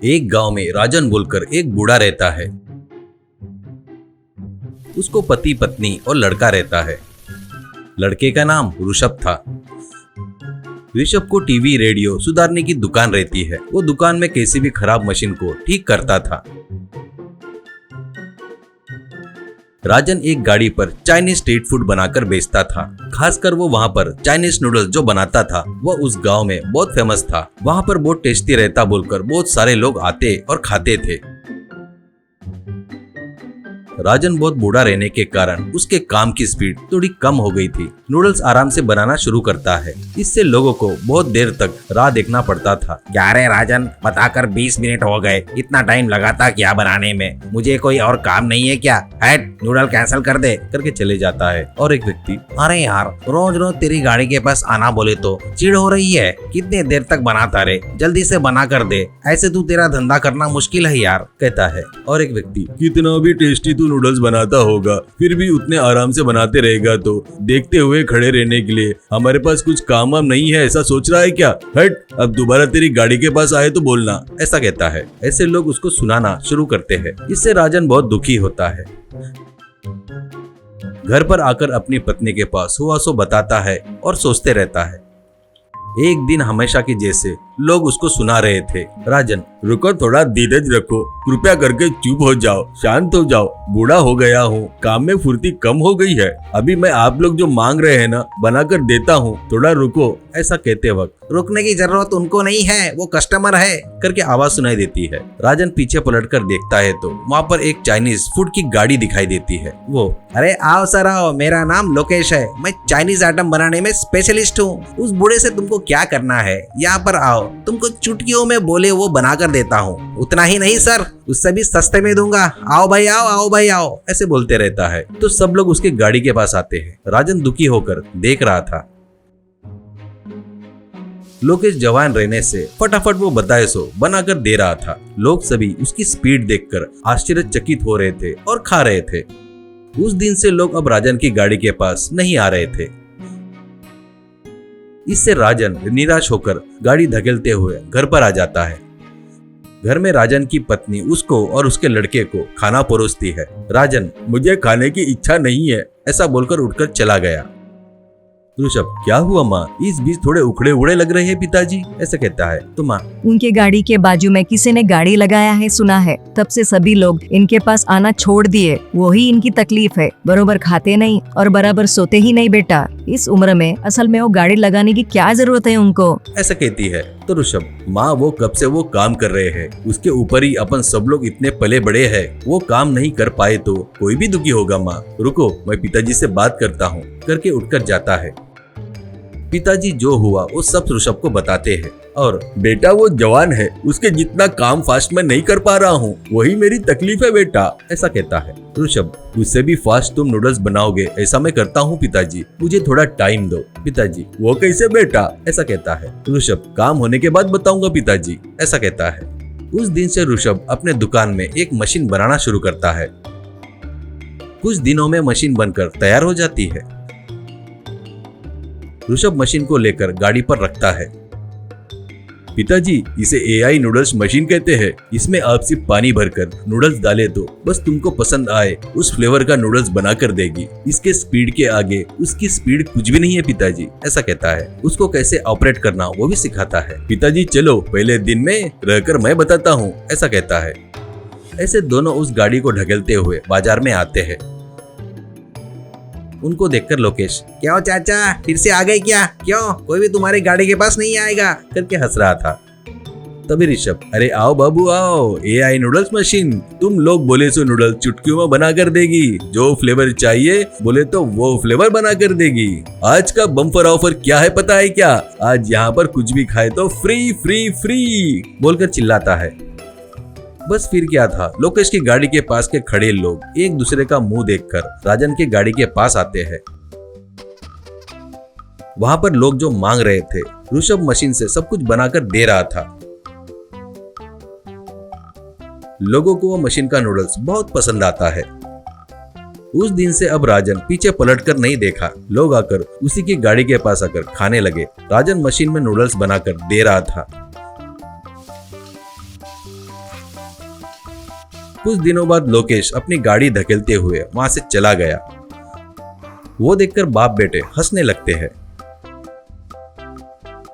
एक गांव में राजन बोलकर एक बूढ़ा रहता है। उसको पति पत्नी और लड़का रहता है। लड़के का नाम ऋषभ था। ऋषभ को टीवी रेडियो सुधारने की दुकान रहती है। वो दुकान में किसी भी खराब मशीन को ठीक करता था। राजन एक गाड़ी पर चाइनीज स्ट्रीट फूड बनाकर बेचता था। खासकर वो वहाँ पर चाइनीज नूडल्स जो बनाता था वो उस गांव में बहुत फेमस था। वहाँ पर बहुत टेस्टी रहता बोलकर बहुत सारे लोग आते और खाते थे। राजन बहुत बूढ़ा रहने के कारण उसके काम की स्पीड थोड़ी कम हो गई थी। नूडल्स आराम से बनाना शुरू करता है। इससे लोगों को बहुत देर तक राह देखना पड़ता था। क्या रे राजन, बताकर 20 मिनट हो गए, इतना टाइम लगाता क्या बनाने में? मुझे कोई और काम नहीं है क्या? हट, नूडल कैंसिल कर दे करके चले जाता है। और एक व्यक्ति, अरे यार, रोज रोज तेरी गाड़ी के पास आना बोले तो चिढ़ हो रही है। कितने देर तक बनाता रे, जल्दी से बना कर दे। ऐसे तू तेरा धंधा करना मुश्किल है यार, कहता है। और एक व्यक्ति, कितना भी टेस्टी तू नूडल्स बनाता होगा फिर भी उतने आराम से बनाते रहेगा तो देखते हुए खड़े रहने के लिए हमारे पास कुछ काम वाम नहीं है, ऐसा सोच रहा है क्या? हट, अब दोबारा तेरी गाड़ी के पास आए तो बोलना, ऐसा कहता है। ऐसे लोग उसको सुनाना शुरू करते हैं। इससे राजन बहुत दुखी होता है। घर पर आकर अपनी पत्नी के पास हुआ सो बताता है और सोचते रहता है। एक दिन हमेशा की जैसे लोग उसको सुना रहे थे। राजन, रुको, थोड़ा धीरज रखो, कृपया करके चुप हो जाओ, शांत हो जाओ, बूढ़ा हो गया हूँ, काम में फुर्ती कम हो गई है। अभी मैं आप लोग जो मांग रहे हैं ना बनाकर देता हूँ, थोड़ा रुको। ऐसा कहते वक्त रुकने की जरूरत उनको नहीं है, वो कस्टमर है करके आवाज सुनाई देती है। राजन पीछे पलटकर देखता है तो वहाँ पर एक चाइनीज फूड की गाड़ी दिखाई देती है। वो, अरे आओ सर आओ, मेरा नाम लोकेश है, मैं चाइनीज आइटम बनाने में स्पेशलिस्ट हूँ। उस बूढ़े से तुमको क्या करना है? यहाँ पर आओ, तुमको चुटकियों में बोले वो बना कर देता हूँ। उतना ही नहीं सर, उससे भी सस्ते में दूंगा। आओ भाई आओ, आओ भाई आओ, ऐसे बोलते रहता है। तो सब लोग उसके गाड़ी के पास आते हैं। राजन दुखी होकर देख रहा था। लोकेश जवान रहने से फटाफट वो बताए सो बनाकर दे रहा था। लोग सभी उसकी स्पीड देखकर आश्चर्यचकित हो रहे थे और खा रहे थे। उस दिन से लोग अब राजन की गाड़ी के पास नहीं आ रहे थे। इससे राजन निराश होकर गाड़ी धकेलते हुए घर पर आ जाता है। घर में राजन की पत्नी उसको और उसके लड़के को खाना परोसती है। राजन, मुझे खाने की इच्छा नहीं है, ऐसा बोलकर उठकर चला गया। ऋषभ, क्या हुआ माँ? इस बीच थोड़े उखड़े उड़े लग रहे हैं पिताजी, ऐसा कहता है। तो माँ, उनके गाड़ी के बाजू में किसी ने गाड़ी लगाया है सुना है, तब से सभी लोग इनके पास आना छोड़ दिए। वही इनकी तकलीफ है, बरोबर खाते नहीं और बराबर सोते ही नहीं बेटा। इस उम्र में असल में वो गाड़ी लगाने की क्या जरूरत है उनको, ऐसा कहती है। तो ऋषभ, माँ वो कब से वो काम कर रहे हैं, उसके ऊपर ही अपन सब लोग इतने पले बड़े हैं, वो काम नहीं कर पाए तो कोई भी दुखी होगा। माँ रुको, मैं पिताजी से बात करता हूँ, करके उठकर जाता है। पिताजी जो हुआ वो सब ऋषभ को बताते हैं। और बेटा वो जवान है, उसके जितना काम फास्ट में नहीं कर पा रहा हूँ, वही मेरी तकलीफ है बेटा, ऐसा कहता है। ऋषभ, उससे भी फास्ट तुम नूडल्स बनाओगे ऐसा मैं करता हूँ पिताजी, मुझे थोड़ा टाइम दो। पिताजी, वो कैसे बेटा, ऐसा कहता है। ऋषभ, काम होने के बाद बताऊंगा पिताजी, ऐसा कहता है। उस दिन से ऋषभ अपने दुकान में एक मशीन बनाना शुरू करता है। कुछ दिनों में मशीन बनकर तैयार हो जाती है। ऋषभ मशीन को लेकर गाड़ी पर रखता है। पिताजी, इसे AI नूडल्स मशीन कहते हैं। इसमें आप सिर्फ पानी भरकर नूडल्स डाले तो बस तुमको पसंद आए उस फ्लेवर का नूडल्स बना कर देगी। इसके स्पीड के आगे उसकी स्पीड कुछ भी नहीं है पिताजी, ऐसा कहता है। उसको कैसे ऑपरेट करना वो भी सिखाता है। पिताजी चलो, पहले दिन में रहकर मैं बताता हूँ, ऐसा कहता है। ऐसे दोनों उस गाड़ी को ढकेलते हुए बाजार में आते हैं। उनको देखकर लोकेश, क्यों चाचा, फिर से आ गए क्या? क्यों, कोई भी तुम्हारी गाड़ी के पास नहीं आएगा करके हंस रहा था। तभी ऋषभ, अरे आओ बाबू आओ, AI नूडल्स मशीन, तुम लोग बोले सो नूडल्स चुटकियों में बना कर देगी। जो फ्लेवर चाहिए बोले तो वो फ्लेवर बना कर देगी। आज का बम्पर ऑफर क्या है पता है क्या? आज यहाँ पर कुछ भी खाए तो फ्री फ्री फ्री बोलकर चिल्लाता है। बस फिर क्या था, लोकेश की गाड़ी के पास के खड़े लोग एक दूसरे का मुंह देखकर राजन की गाड़ी के पास आते हैं। वहां पर लोग जो मांग रहे थे, ऋषभ मशीन से सब कुछ बनाकर दे रहा था। लोगों को वो मशीन का नूडल्स बहुत पसंद आता है। उस दिन से अब राजन पीछे पलटकर नहीं देखा। लोग आकर उसी की गाड़ी के पास आकर खाने लगे। राजन मशीन में नूडल्स बनाकर दे रहा था। कुछ दिनों बाद लोकेश अपनी गाड़ी धकेलते हुए वहां से चला गया। वो देखकर बाप बेटे हंसने लगते हैं।